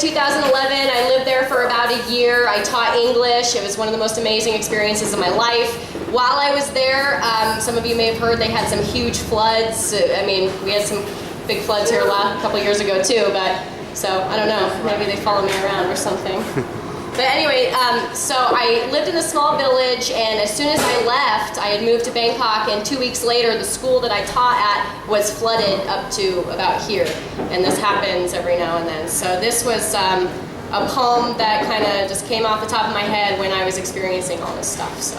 2011. I lived there for about a year. I taught English. It was one of the most amazing experiences of my life. While I was there, some of you may have heard they had some huge floods. I mean, we had some big floods here a couple years ago too, but so I don't know, maybe they follow me around or something. But anyway, so I lived in a small village, and as soon as I left, I had moved to Bangkok, and 2 weeks later, the school that I taught at was flooded up to about here. And this happens every now and then. So this was a poem that kind of just came off the top of my head when I was experiencing all this stuff. So.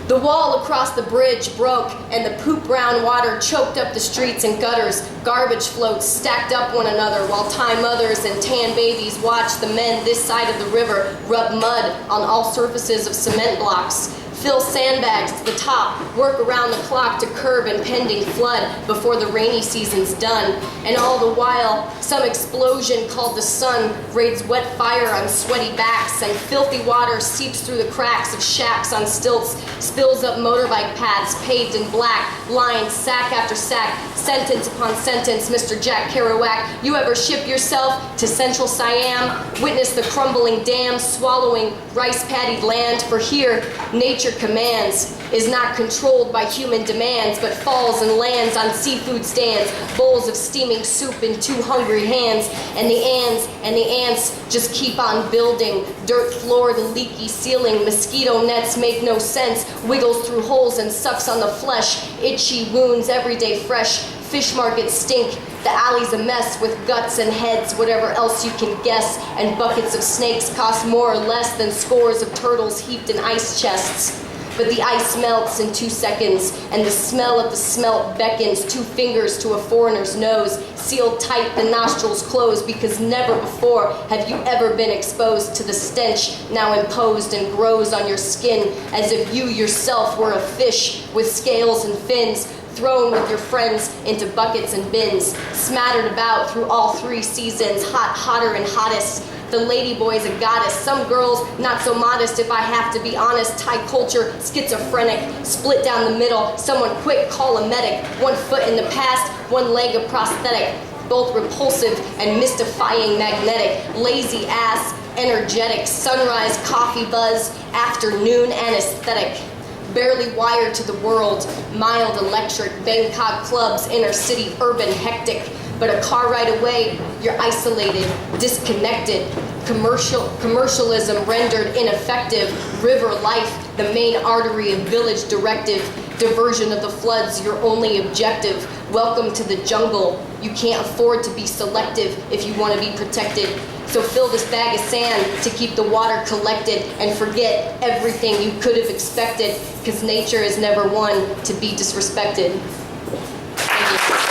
The wall across the bridge broke, and the poop brown water choked up the streets and gutters. Garbage floats stacked up one another while Thai mothers and tan babies watched the men this side of the river rub mud on all surfaces of cement blocks. Fill sandbags to the top, work around the clock to curb impending flood before the rainy season's done. And all the while, some explosion called the sun raids wet fire on sweaty backs, and filthy water seeps through the cracks of shacks on stilts, spills up motorbike paths paved in black, lined sack after sack, sentence upon sentence. Mr. Jack Kerouac, you ever ship yourself to Central Siam? Witness the crumbling dam swallowing rice-paddied land, for here, nature commands, is not controlled by human demands, but falls and lands on seafood stands, bowls of steaming soup in two hungry hands, and the ants just keep on building. Dirt floor, the leaky ceiling, mosquito nets make no sense, wiggles through holes and sucks on the flesh, itchy wounds every day fresh, fish markets stink, the alley's a mess with guts and heads, whatever else you can guess, and buckets of snakes cost more or less than scores of turtles heaped in ice chests. But the ice melts in 2 seconds, and the smell of the smelt beckons 2 fingers to a foreigner's nose, sealed tight, the nostrils closed, because never before have you ever been exposed to the stench now imposed and grows on your skin, as if you yourself were a fish with scales and fins, thrown with your friends into buckets and bins, smattered about through all 3 seasons, hot, hotter, and hottest. The lady boy's a goddess, some girls not so modest if I have to be honest. Thai culture, schizophrenic, split down the middle, someone quick, call a medic. 1 foot in the past, 1 leg a prosthetic, both repulsive and mystifying, magnetic, lazy ass, energetic, sunrise coffee buzz, afternoon anesthetic. Barely wired to the world, mild electric, Bangkok clubs, inner city, urban, hectic. But a car ride away, you're isolated, disconnected. Commercialism rendered ineffective. River life, the main artery of village directive. Diversion of the floods, your only objective. Welcome to the jungle. You can't afford to be selective if you want to be protected. So fill this bag of sand to keep the water collected and forget everything you could have expected, because nature is never one to be disrespected. Thank you.